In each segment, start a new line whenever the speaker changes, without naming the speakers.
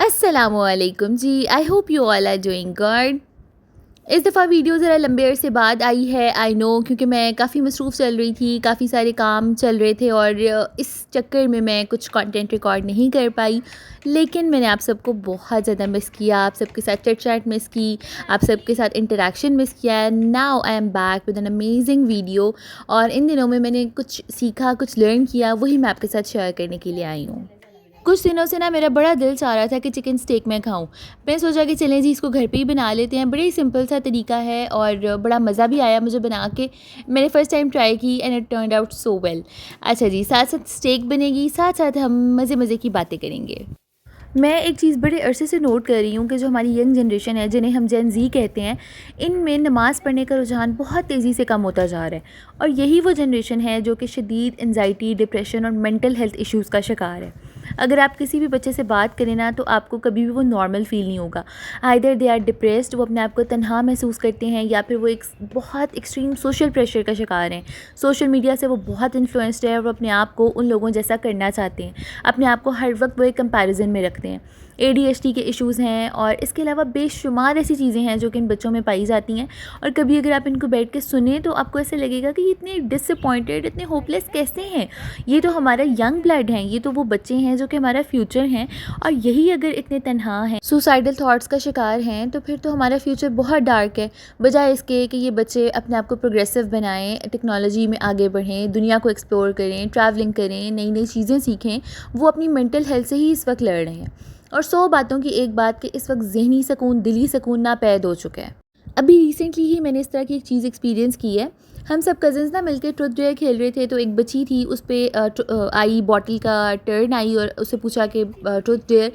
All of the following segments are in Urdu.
السلام علیکم جی، I hope you all are doing good. اس دفعہ ویڈیو ذرا لمبے عرصے بعد آئی ہے، آئی نو، کیونکہ میں کافی مصروف چل رہی تھی، کافی سارے کام چل رہے تھے اور اس چکر میں میں کچھ کنٹینٹ ریکارڈ نہیں کر پائی، لیکن میں نے آپ سب کو بہت زیادہ مس کیا، آپ سب کے ساتھ چٹ چیٹ مس کی، آپ سب کے ساتھ انٹریکشن مس کیا۔ Now I am back with an amazing video, اور ان دنوں میں نے کچھ سیکھا، کچھ لرن کیا، وہی میں آپ کے ساتھ شیئر کرنے کے لیے آئی ہوں۔ کچھ دنوں سے میرا بڑا دل چاہ رہا تھا کہ چکن اسٹیک میں کھاؤں۔ میں سوچا کہ چلیں جی اس کو گھر پہ ہی بنا لیتے ہیں، بڑے ہی سمپل سا طریقہ ہے اور بڑا مزہ بھی آیا مجھے بنا کے۔ میں نے فرسٹ ٹائم ٹرائی کی and it turned out so well. اچھا جی، ساتھ ساتھ اسٹیک بنے گی، ساتھ ساتھ ہم مزے مزے کی باتیں کریں گے۔ میں ایک چیز بڑے عرصے سے نوٹ کر رہی ہوں کہ جو ہماری ینگ جنریشن ہے، جنہیں ہم جین زی کہتے ہیں، ان میں نماز پڑھنے کا رجحان بہت تیزی سے کم ہوتا جا رہا ہے، اور یہی وہ جنریشن ہے جو کہ شدید انزائٹی، ڈپریشن اور مینٹل ہیلتھ ایشوز کا شکار ہے۔ اگر آپ کسی بھی بچے سے بات کریں نا تو آپ کو کبھی بھی وہ نارمل فیل نہیں ہوگا۔ آئدر دے آر ڈپریسڈ، وہ اپنے آپ کو تنہا محسوس کرتے ہیں، یا پھر وہ ایک بہت ایکسٹریم سوشل پریشر کا شکار ہیں۔ سوشل میڈیا سے وہ بہت انفلوئنسڈ ہے اور وہ اپنے آپ کو ان لوگوں جیسا کرنا چاہتے ہیں، اپنے آپ کو ہر وقت وہ ایک کمپیریزن میں رکھتے ہیں۔ ADHD کے ایشوز ہیں، اور اس کے علاوہ بے شمار ایسی چیزیں ہیں جو کہ ان بچوں میں پائی جاتی ہیں، اور کبھی اگر آپ ان کو بیٹھ کے سنیں تو آپ کو ایسے لگے گا کہ یہ اتنے ڈس اپوائنٹڈ، اتنے ہوپ لیس کیسے ہیں؟ یہ تو ہمارا ینگ بلڈ ہیں، یہ تو وہ بچے ہیں جو کہ ہمارا فیوچر ہیں، اور یہی اگر اتنے تنہا ہیں، سوسائڈل تھاٹس کا شکار ہیں، تو پھر تو ہمارا فیوچر بہت ڈارک ہے۔ بجائے اس کے کہ یہ بچے اپنے آپ کو پروگریسو بنائیں، ٹیکنالوجی میں آگے بڑھیں، دنیا کو ایکسپلور کریں، ٹریولنگ کریں، نئی نئی چیزیں سیکھیں، وہ اپنی مینٹل ہیلتھ سے ہی اس وقت لڑ رہے ہیں۔ اور 100 باتوں کی ایک بات کہ اس وقت ذہنی سکون، دلی سکون ناپید ہو چکا ہے۔ ابھی ریسنٹلی ہی میں نے اس طرح کی ایک چیز ایکسپیرینس کی ہے۔ ہم سب کزنس مل کے ٹروتھ ڈیئر کھیل رہے تھے، تو ایک بچی تھی، اس پہ آئی باٹل کا ٹرن آئی، اور اسے پوچھا کہ truth dear,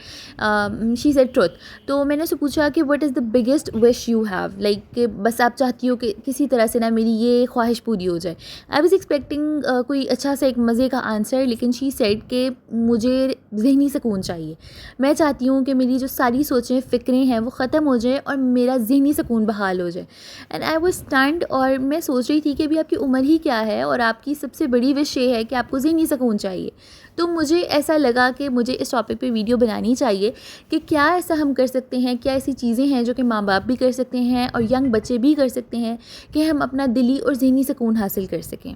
she said truth. تو میں نے اسے پوچھا کہ what is the biggest wish you have, like کہ بس آپ چاہتی ہو کہ کسی طرح سے نا میری یہ خواہش پوری ہو جائے۔ آئی واز ایکسپیکٹنگ کوئی اچھا سا ایک مزے کا آنسر، لیکن شی سیڈ کہ مجھے ذہنی سکون چاہیے، میں چاہتی ہوں کہ میری جو ساری سوچیں، فکریں ہیں، وہ ختم ہو جائیں اور میرا ذہنی سکون بحال ہو جائے۔ اینڈ آئی واز اسٹنڈ، اور میں سوچ رہی تھی کہ ابھی آپ کی عمر ہی کیا ہے، اور آپ کی سب سے بڑی وش یہ ہے کہ آپ کو ذہنی سکون چاہیے۔ تو مجھے ایسا لگا کہ مجھے اس ٹاپک پہ ویڈیو بنانی چاہیے کہ کیا ایسا ہم کر سکتے ہیں، کیا ایسی چیزیں ہیں جو کہ ماں باپ بھی کر سکتے ہیں اور ینگ بچے بھی کر سکتے ہیں کہ ہم اپنا دلی اور ذہنی سکون حاصل کر سکیں۔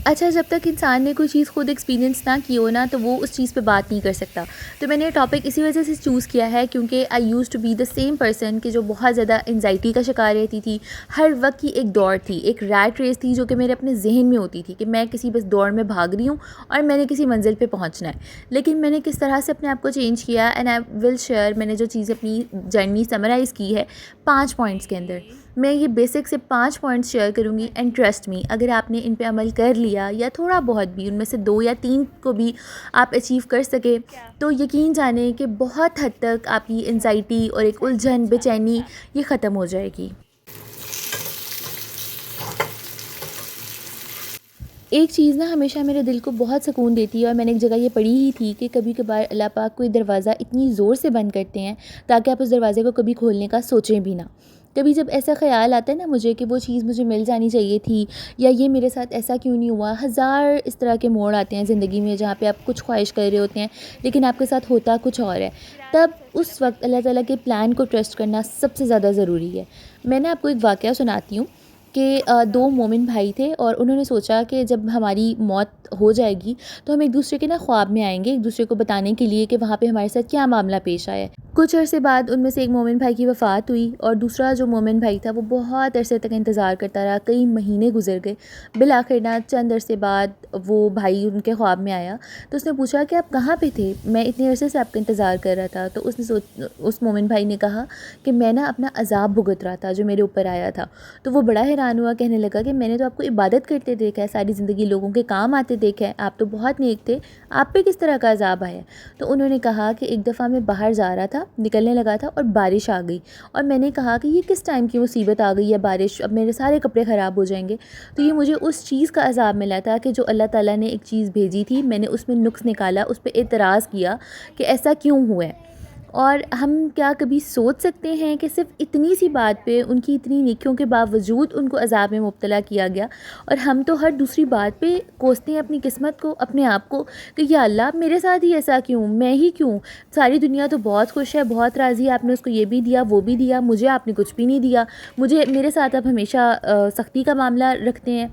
اچھا، جب تک انسان نے کوئی چیز خود ایکسپیرینس نہ کی ہو نا، تو وہ اس چیز پہ بات نہیں کر سکتا۔ تو میں نے یہ ٹاپک اسی وجہ سے چوز کیا ہے کیونکہ I use to be the same person کہ جو بہت زیادہ انزائٹی کا شکار رہتی تھی۔ ہر وقت کی ایک دوڑ تھی، ایک ریٹ ریس تھی جو کہ میرے اپنے ذہن میں ہوتی تھی کہ میں کسی بس دوڑ میں بھاگ رہی ہوں اور میں نے کسی منزل پہ پہنچنا ہے۔ لیکن میں نے کس طرح سے اپنے آپ کو چینج کیا، اینڈ آئی ول شیئر۔ میں نے جو چیزیں اپنی جرنی سمرائز کی ہے 5 پوائنٹس کے اندر، میں یہ بیسک سے 5 پوائنٹس شیئر کروں گی، اینڈ ٹرسٹ می، اگر آپ نے ان پہ عمل کر لیا یا تھوڑا بہت بھی ان میں سے 2 یا 3 کو بھی آپ اچیو کر سکے، تو یقین جانیں کہ بہت حد تک آپ کی انزائٹی اور ایک الجھن، بے چینی، یہ ختم ہو جائے گی۔ ایک چیز نا ہمیشہ میرے دل کو بہت سکون دیتی ہے، اور میں نے ایک جگہ یہ پڑھی ہی تھی کہ کبھی کبھار اللہ پاک کوئی دروازہ اتنی زور سے بند کرتے ہیں تاکہ آپ اس دروازے کو کبھی کھولنے کا سوچیں بھی نہ۔ کبھی جب ایسا خیال آتا ہے نا مجھے کہ وہ چیز مجھے مل جانی چاہیے تھی، یا یہ میرے ساتھ ایسا کیوں نہیں ہوا، ہزار اس طرح کے موڑ آتے ہیں زندگی میں جہاں پہ آپ کچھ خواہش کر رہے ہوتے ہیں لیکن آپ کے ساتھ ہوتا کچھ اور ہے، تب اس وقت اللہ تعالیٰ کے پلان کو ٹرسٹ کرنا سب سے زیادہ ضروری ہے۔ میں نے آپ کو ایک واقعہ سناتی ہوں کہ 2 مومن بھائی تھے، اور انہوں نے سوچا کہ جب ہماری موت ہو جائے گی تو ہم ایک دوسرے کے نا خواب میں آئیں گے، ایک دوسرے کو بتانے کے لیے کہ وہاں پہ ہمارے ساتھ کیا معاملہ پیش آیا ہے۔ کچھ عرصے بعد ان میں سے ایک مومن بھائی کی وفات ہوئی، اور دوسرا جو مومن بھائی تھا وہ بہت عرصے تک انتظار کرتا رہا، کئی مہینے گزر گئے۔ بالآخر نا چند عرصے بعد وہ بھائی ان کے خواب میں آیا، تو اس نے پوچھا کہ آپ کہاں پہ تھے، میں اتنے عرصے سے آپ کا انتظار کر رہا تھا۔ تو اس مومن بھائی نے کہا کہ میں نا اپنا عذاب بھگت رہا تھا جو میرے اوپر آیا تھا۔ تو وہ بڑا حیران ہوا، کہنے لگا کہ میں نے تو آپ کو عبادت کرتے دیکھا ہے، ساری زندگی لوگوں کے کام آتے دیکھا ہے، آپ تو بہت نیک تھے، آپ پہ کس طرح کا عذاب آیا؟ تو انہوں نے کہا کہ ایک دفعہ میں باہر جا رہا تھا، نکلنے لگا تھا، اور بارش آ گئی، اور میں نے کہا کہ یہ کس ٹائم کی مصیبت آ گئی ہے بارش، اب میرے سارے کپڑے خراب ہو جائیں گے۔ تو یہ مجھے اس چیز کا عذاب ملا تھا کہ جو اللہ تعالیٰ نے ایک چیز بھیجی تھی، میں نے اس میں نقص نکالا، اس پہ اعتراض کیا کہ ایسا کیوں ہوا ہے۔ اور ہم کیا کبھی سوچ سکتے ہیں کہ صرف اتنی سی بات پہ ان کی اتنی نیکیوں کے باوجود ان کو عذاب میں مبتلا کیا گیا، اور ہم تو ہر دوسری بات پہ کوستے ہیں اپنی قسمت کو، اپنے آپ کو، کہ یا اللہ میرے ساتھ ہی ایسا کیوں، میں ہی کیوں، ساری دنیا تو بہت خوش ہے، بہت راضی ہے، آپ نے اس کو یہ بھی دیا وہ بھی دیا، مجھے آپ نے کچھ بھی نہیں دیا، میرے ساتھ آپ ہمیشہ سختی کا معاملہ رکھتے ہیں۔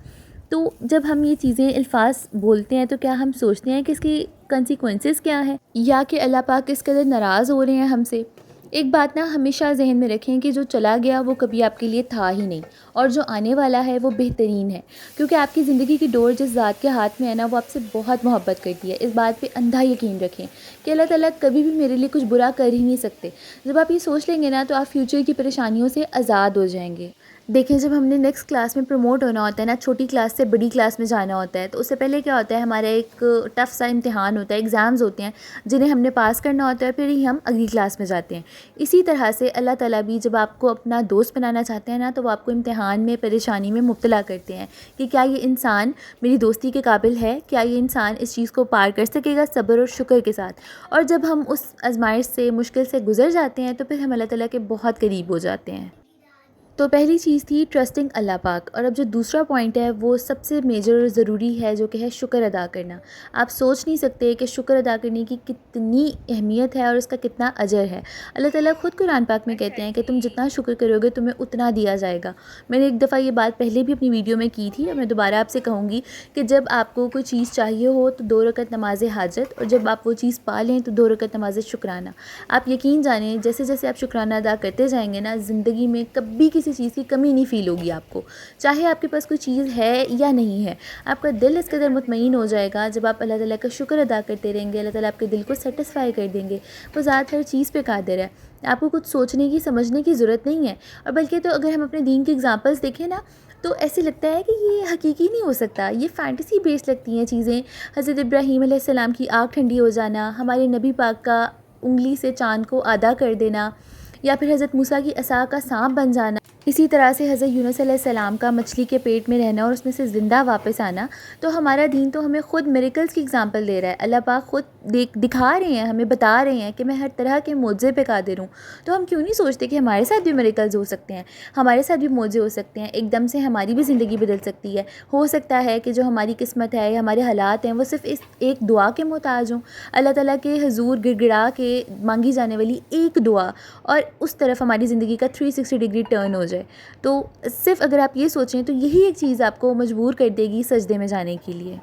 تو جب ہم یہ چیزیں الفاظ بولتے ہیں تو کیا ہم سوچتے ہیں کہ اس کی کنسیکوینسز کیا ہیں، یا کہ اللہ پاک کس قدر ناراض ہو رہے ہیں ہم سے؟ ایک بات نا ہمیشہ ذہن میں رکھیں کہ جو چلا گیا وہ کبھی آپ کے لیے تھا ہی نہیں، اور جو آنے والا ہے وہ بہترین ہے، کیونکہ آپ کی زندگی کی ڈور جس ذات کے ہاتھ میں ہے نا وہ آپ سے بہت محبت کرتی ہے۔ اس بات پہ اندھا یقین رکھیں کہ اللہ تعالیٰ کبھی بھی میرے لیے کچھ برا کر ہی نہیں سکتے۔ جب آپ یہ سوچ لیں گے نا تو آپ فیوچر کی پریشانیوں سے آزاد ہو جائیں گے۔ دیکھیں، جب ہم نے نیکسٹ کلاس میں پروموٹ ہونا ہوتا ہے نا، چھوٹی کلاس سے بڑی کلاس میں جانا ہوتا ہے، تو اس سے پہلے کیا ہوتا ہے، ہمارا ایک ٹف سا امتحان ہوتا ہے، ایگزامز ہوتے ہیں جنہیں ہم نے پاس کرنا ہوتا ہے، پھر ہی ہم اگلی کلاس میں جاتے ہیں۔ اسی طرح سے اللہ تعالیٰ بھی جب آپ کو اپنا دوست بنانا چاہتے ہیں نا تو وہ آپ کو امتحان میں، پریشانی میں مبتلا کرتے ہیں کہ کیا یہ انسان میری دوستی کے قابل ہے، کیا یہ انسان اس چیز کو پار کر سکے گا صبر اور شکر کے ساتھ۔ اور جب ہم اس آزمائش سے، مشکل سے گزر جاتے ہیں تو پھر ہم اللہ تعالیٰ کے بہت قریب ہو جاتے ہیں۔ تو پہلی چیز تھی ٹرسٹنگ اللہ پاک، اور اب جو دوسرا پوائنٹ ہے وہ سب سے میجر اور ضروری ہے، جو کہ ہے شکر ادا کرنا۔ آپ سوچ نہیں سکتے کہ شکر ادا کرنے کی کتنی اہمیت ہے اور اس کا کتنا اجر ہے۔ اللہ تعالیٰ خود قرآن پاک میں کہتے ہیں کہ تم جتنا شکر کرو گے تمہیں اتنا دیا جائے گا۔ میں نے ایک دفعہ یہ بات پہلے بھی اپنی ویڈیو میں کی تھی، اور میں دوبارہ آپ سے کہوں گی کہ جب آپ کو کوئی چیز چاہیے ہو تو 2 رکعت نماز حاجت، اور جب آپ وہ چیز پا لیں تو 2 رکعت نماز شکرانہ۔ آپ یقین جانیں جیسے جیسے آپ شکرانہ ادا کرتے جائیں گے نا، زندگی میں کبھی کسی چیز کی کمی نہیں فیل ہوگی آپ کو، چاہے آپ کے پاس کوئی چیز ہے یا نہیں ہے۔ آپ کا دل اس قدر مطمئن ہو جائے گا جب آپ اللہ تعالیٰ کا شکر ادا کرتے رہیں گے۔ اللہ تعالیٰ آپ کے دل کو سیٹسفائی کر دیں گے۔ وہ ذات ہر چیز پہ قادر ہے، آپ کو کچھ سوچنے کی، سمجھنے کی ضرورت نہیں ہے۔ اور بلکہ تو اگر ہم اپنے دین کی اگزامپلس دیکھیں نا تو ایسے لگتا ہے کہ یہ حقیقی نہیں ہو سکتا، یہ فینٹیسی بیس لگتی ہیں چیزیں۔ حضرت ابراہیم علیہ السلام کی آنکھ ٹھنڈی ہو جانا، ہمارے نبی پاک کا انگلی سے چاند کو آدھا کر دینا، یا پھر حضرت موسیٰ کی عصا کا سانپ بن جانا، اسی طرح سے حضرت یونس علیہ السلام کا مچھلی کے پیٹ میں رہنا اور اس میں سے زندہ واپس آنا۔ تو ہمارا دین تو ہمیں خود میریکلز کی اگزامپل دے رہا ہے۔ اللہ پاک خود دکھا رہے ہیں، ہمیں بتا رہے ہیں کہ میں ہر طرح کے معجزے پہ قادر ہوں۔ تو ہم کیوں نہیں سوچتے کہ ہمارے ساتھ بھی میریکلز ہو سکتے ہیں، ہمارے ساتھ بھی معجزے ہو سکتے ہیں، ایک دم سے ہماری بھی زندگی بدل سکتی ہے۔ ہو سکتا ہے کہ جو ہماری قسمت ہے یا ہمارے حالات ہیں وہ صرف اس ایک دعا کے محتاج ہوں، اللہ تعالیٰ کے حضور گڑ گڑا کے مانگی جانے والی ایک دعا، اور اس طرف ہماری زندگی کا 360 ڈگری ٹرن ہو جائے۔ تو صرف اگر آپ یہ سوچیں تو یہی ایک چیز آپ کو مجبور کر دے گی سجدے میں جانے کے لیے۔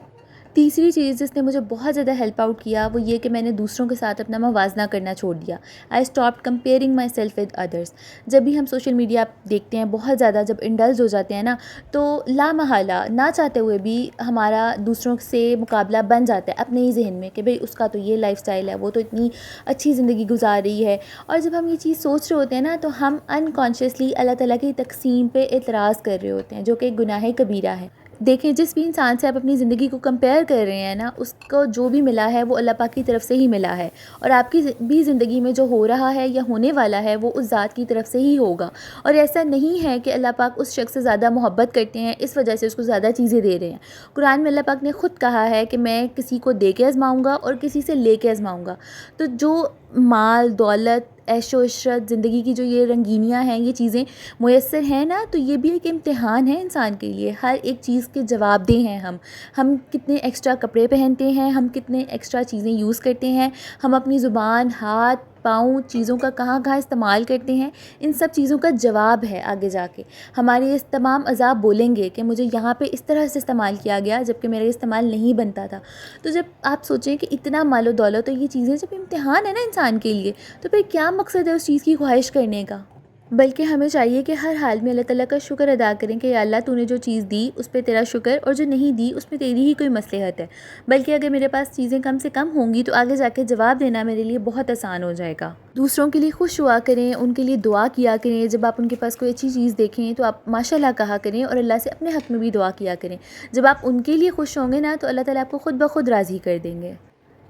تیسری چیز جس نے مجھے بہت زیادہ ہیلپ آؤٹ کیا وہ یہ کہ میں نے دوسروں کے ساتھ اپنا موازنہ کرنا چھوڑ دیا۔ I stopped comparing myself with others. جب بھی ہم سوشل میڈیا دیکھتے ہیں، بہت زیادہ جب انڈلز ہو جاتے ہیں نا، تو لامحالہ نہ چاہتے ہوئے بھی ہمارا دوسروں سے مقابلہ بن جاتا ہے اپنے ہی ذہن میں کہ بھئی اس کا تو یہ لائف سٹائل ہے، وہ تو اتنی اچھی زندگی گزار رہی ہے۔ اور جب ہم یہ چیز سوچ رہے ہوتے ہیں نا تو ہم انکانشیسلی اللہ تعالیٰ کی تقسیم پہ اعتراض کر رہے ہوتے ہیں، جو کہ گناہ کبیرہ ہے۔ دیکھیں، جس بھی انسان سے آپ اپنی زندگی کو کمپیئر کر رہے ہیں نا، اس کو جو بھی ملا ہے وہ اللہ پاک کی طرف سے ہی ملا ہے، اور آپ کی بھی زندگی میں جو ہو رہا ہے یا ہونے والا ہے وہ اس ذات کی طرف سے ہی ہوگا۔ اور ایسا نہیں ہے کہ اللہ پاک اس شخص سے زیادہ محبت کرتے ہیں اس وجہ سے اس کو زیادہ چیزیں دے رہے ہیں۔ قرآن میں اللہ پاک نے خود کہا ہے کہ میں کسی کو دے کے آزماؤں گا اور کسی سے لے کے آزماؤں گا۔ تو جو مال، دولت، عیش و عشرت، زندگی کی جو یہ رنگینیاں ہیں، یہ چیزیں میسر ہیں نا، تو یہ بھی ایک امتحان ہے انسان کے لیے۔ ہر ایک چیز کے جواب دہ ہیں ہم کتنے ایکسٹرا کپڑے پہنتے ہیں، ہم کتنے ایکسٹرا چیزیں یوز کرتے ہیں، ہم اپنی زبان، ہاتھ، پاؤں، چیزوں کا کہاں کہاں استعمال کرتے ہیں، ان سب چیزوں کا جواب ہے آگے جا کے۔ ہمارے اس تمام عذاب بولیں گے کہ مجھے یہاں پہ اس طرح سے استعمال کیا گیا جبکہ میرا استعمال نہیں بنتا تھا۔ تو جب آپ سوچیں کہ اتنا مال و دولت، تو یہ چیزیں جب امتحان ہے نا انسان کے لیے، تو پھر کیا مقصد ہے اس چیز کی خواہش کرنے کا؟ بلکہ ہمیں چاہیے کہ ہر حال میں اللہ تعالیٰ کا شکر ادا کریں کہ یا اللہ تو نے جو چیز دی اس پہ تیرا شکر، اور جو نہیں دی اس میں تیری ہی کوئی مصلحت ہے۔ بلکہ اگر میرے پاس چیزیں کم سے کم ہوں گی تو آگے جا کے جواب دینا میرے لیے بہت آسان ہو جائے گا۔ دوسروں کے لیے خوش ہوا کریں، ان کے لیے دعا کیا کریں۔ جب آپ ان کے پاس کوئی اچھی چیز دیکھیں تو آپ ماشاءاللہ کہا کریں، اور اللہ سے اپنے حق میں بھی دعا کیا کریں۔ جب آپ ان کے لیے خوش ہوں گے نا تو اللہ تعالیٰ آپ کو خود بخود راضی کر دیں گے۔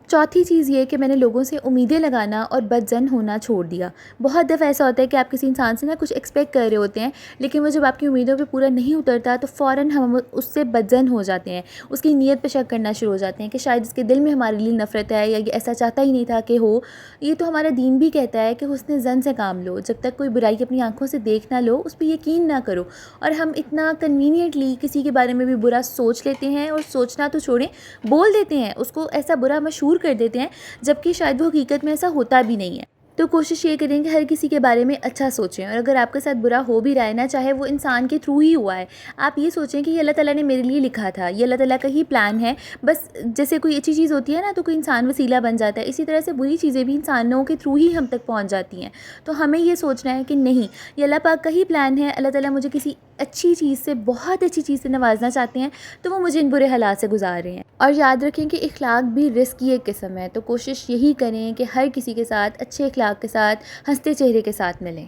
چوتھی چیز یہ کہ میں نے لوگوں سے امیدیں لگانا اور بدظن ہونا چھوڑ دیا. بہت دفعہ ایسا ہوتا ہے کہ آپ کسی انسان سے نا کچھ ایکسپیکٹ کر رہے ہوتے ہیں، لیکن وہ جب آپ کی امیدوں پہ پورا نہیں اترتا تو فوراً ہم اس سے بدظن ہو جاتے ہیں، اس کی نیت پہ شک کرنا شروع ہو جاتے ہیں کہ شاید اس کے دل میں ہمارے لیے نفرت ہے، یا یہ ایسا چاہتا ہی نہیں تھا کہ ہو. یہ تو ہمارا دین بھی کہتا ہے کہ حسن ظن سے کام لو، جب تک کوئی برائی اپنی آنکھوں سے دیکھ نہ لو اس پہ یقین نہ کرو. اور ہم اتنا کنوینئنٹلی کسی کے بارے میں بھی برا سوچ لیتے ہیں، اور سوچنا تو چھوڑیں، بول دیتے ہیں، اس کو ایسا برا مشہور کر دیتے ہیں جبکہ شاید وہ حقیقت میں ایسا ہوتا بھی نہیں ہے. تو کوشش یہ کریں کہ ہر کسی کے بارے میں اچھا سوچیں، اور اگر آپ کے ساتھ برا ہو بھی رہا ہے نا، چاہے وہ انسان کے تھرو ہی ہوا ہے، آپ یہ سوچیں کہ یہ اللہ تعالیٰ نے میرے لیے لکھا تھا، یہ اللہ تعالیٰ کا ہی پلان ہے. بس جیسے کوئی اچھی چیز ہوتی ہے نا تو کوئی انسان وسیلہ بن جاتا ہے، اسی طرح سے بری چیزیں بھی انسانوں کے تھرو ہی ہم تک پہنچ جاتی ہیں. تو ہمیں یہ سوچنا ہے کہ نہیں، یہ اللہ پاک کا ہی پلان ہے، اللہ تعالیٰ مجھے کسی اچھی چیز سے، بہت اچھی چیز سے نوازنا چاہتے ہیں، تو وہ مجھے ان برے حالات سے گزار رہے ہیں. اور یاد رکھیں کہ اخلاق بھی رزق کی ایک قسم ہے، تو کوشش یہی کریں کہ ہر کسی کے ساتھ اچھے اخلاق کے ساتھ، ہنستے چہرے کے ساتھ ملیں.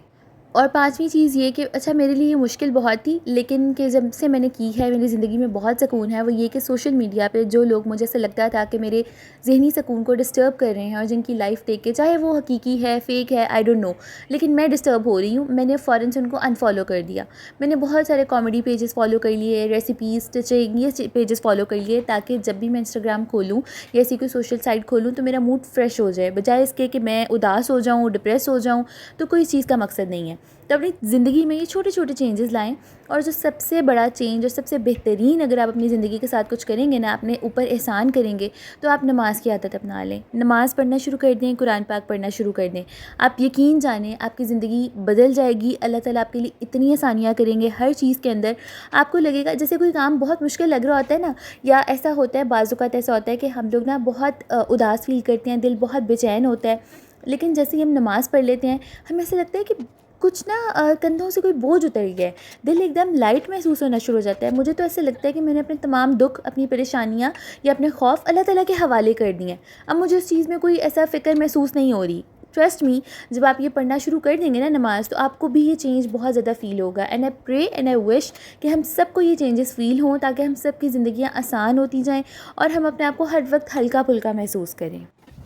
اور پانچویں چیز یہ کہ اچھا میرے لیے یہ مشکل بہت تھی، لیکن کہ جب سے میں نے کی ہے میری زندگی میں بہت سکون ہے، وہ یہ کہ سوشل میڈیا پہ جو لوگ مجھے ایسا لگتا تھا کہ میرے ذہنی سکون کو ڈسٹرب کر رہے ہیں، اور جن کی لائف دیکھ کے چاہے وہ حقیقی ہے، فیک ہے، آئی ڈونٹ نو، لیکن میں ڈسٹرب ہو رہی ہوں، میں نے فوراً سے ان کو انفالو کر دیا. میں نے بہت سارے کامیڈی پیجز فالو کر لیے، ریسیپیز، اسٹچنگ، یہ پیجز فالو کر لیے، تاکہ جب بھی میں انسٹاگرام کھولوں یا ایسی کوئی سوشل سائٹ کھولوں تو میرا موڈ فریش ہو جائے، بجائے اس کے کہ میں اداس ہو جاؤں، ڈپریس ہو جاؤں. تو کوئی چیز کا مقصد نہیں ہے. تو اپنی زندگی میں یہ چھوٹے چھوٹے چینجز لائیں، اور جو سب سے بڑا چینج اور سب سے بہترین اگر آپ اپنی زندگی کے ساتھ کچھ کریں گے نا، اپنے اوپر احسان کریں گے، تو آپ نماز کی عادت اپنا لیں، نماز پڑھنا شروع کر دیں، قرآن پاک پڑھنا شروع کر دیں. آپ یقین جانیں آپ کی زندگی بدل جائے گی. اللہ تعالیٰ آپ کے لیے اتنی آسانیاں کریں گے ہر چیز کے اندر. آپ کو لگے گا جیسے کوئی کام بہت مشکل لگ رہا ہوتا ہے نا، یا ایسا ہوتا ہے بعض اوقات ایسا ہوتا ہے کہ ہم لوگ نا بہت اداس فیل کرتے ہیں، دل بہت بے چین ہوتا ہے، لیکن جیسے ہی ہم نماز پڑھ لیتے ہیں ہمیں ایسا لگتا ہے کہ کچھ نا کندھوں سے کوئی بوجھ اتر گیا ہے، دل ایک دم لائٹ محسوس ہونا شروع ہو جاتا ہے. مجھے تو ایسا لگتا ہے کہ میں نے اپنے تمام دکھ، اپنی پریشانیاں یا اپنے خوف اللہ تعالیٰ کے حوالے کر دیے ہیں. اب مجھے اس چیز میں کوئی ایسا فکر محسوس نہیں ہو رہی. ٹرسٹ می، جب آپ یہ پڑھنا شروع کر دیں گے نا نماز، تو آپ کو بھی یہ چینج بہت زیادہ فیل ہوگا. And I pray and I وش کہ ہم سب کو یہ چینجز فیل ہوں، تاکہ ہم سب کی زندگیاں آسان ہوتی جائیں اور ہم اپنے آپ کو ہر وقت ہلکا پھلکا محسوس کریں.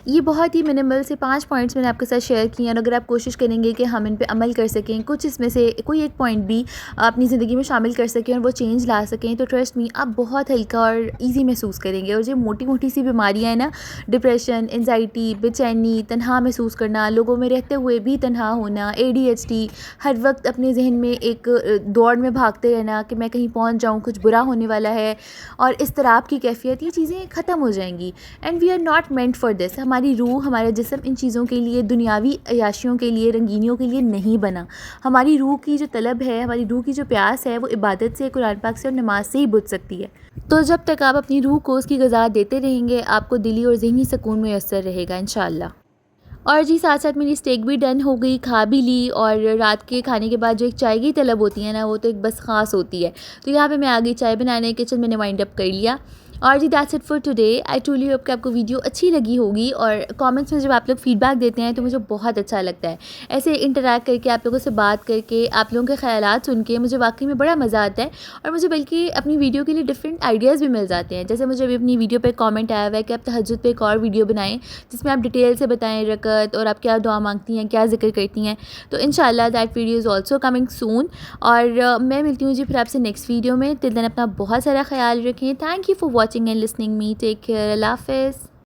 یہ بہت ہی منیمل سے 5 پوائنٹس میں نے آپ کے ساتھ شیئر کیے ہیں، اور اگر آپ کوشش کریں گے کہ ہم ان پہ عمل کر سکیں، کچھ اس میں سے کوئی ایک پوائنٹ بھی اپنی زندگی میں شامل کر سکیں اور وہ چینج لا سکیں، تو ٹرسٹ می آپ بہت ہلکا اور ایزی محسوس کریں گے. اور جو موٹی موٹی سی بیماریاں ہیں نا، ڈپریشن، انزائٹی، بے چینی، تنہا محسوس کرنا، لوگوں میں رہتے ہوئے بھی تنہا ہونا، ADHD، ہر وقت اپنے ذہن میں ایک دوڑ میں بھاگتے رہنا کہ میں کہیں پہنچ جاؤں، کچھ برا ہونے والا ہے، اور اضطراب کی کیفیت، یہ چیزیں ختم ہو جائیں گی. And we are not meant for this. ہماری روح، ہمارا جسم ان چیزوں کے لیے، دنیاوی عیاشیوں کے لیے، رنگینیوں کے لیے نہیں بنا. ہماری روح کی جو طلب ہے، ہماری روح کی جو پیاس ہے، وہ عبادت سے، قرآن پاک سے اور نماز سے ہی بجھ سکتی ہے. تو جب تک آپ اپنی روح کو اس کی غذا دیتے رہیں گے، آپ کو دلی اور ذہنی سکون میسر رہے گا انشاءاللہ. اور جی ساتھ ساتھ میری اسٹیک بھی ڈن ہو گئی، کھا بھی لی، اور رات کے کھانے کے بعد جو ایک چائے کی طلب ہوتی ہے نا، وہ تو ایک بس خاص ہوتی ہے. تو یہاں پہ میں آ گئی چائے بنانے، کچن میں نے وائنڈ اپ کر لیا. اور جی that's it for today. I truly hope کہ آپ کو ویڈیو اچھی لگی ہوگی، اور کامنٹس میں جب آپ لوگ فیڈ بیک دیتے ہیں تو مجھے بہت اچھا لگتا ہے. ایسے انٹریکٹ کر کے، آپ لوگوں سے بات کر کے، آپ لوگوں کے خیالات سن کے مجھے واقعی میں بڑا مزہ آتا ہے، اور مجھے بلکہ اپنی ویڈیو کے لیے ڈفرینٹ آئیڈیاز بھی مل جاتے ہیں. جیسے مجھے ابھی اپنی ویڈیو پہ کامنٹ آیا ہوا ہے کہ آپ تہجد پہ ایک اور ویڈیو بنائیں جس میں آپ ڈیٹیل سے بتائیں رکعت، اور آپ کیا دعا مانگتی ہیں، کیا ذکر کرتی ہیں. تو انشاءاللہ that video is also coming soon. اور میں ملتی ہوں جی پھر آپ سے نیکسٹ ویڈیو میں. ٹل دین اپنا بہت سارا خیال رکھیں. Thank you for watching and listening me. Take care. اللہ حافظ.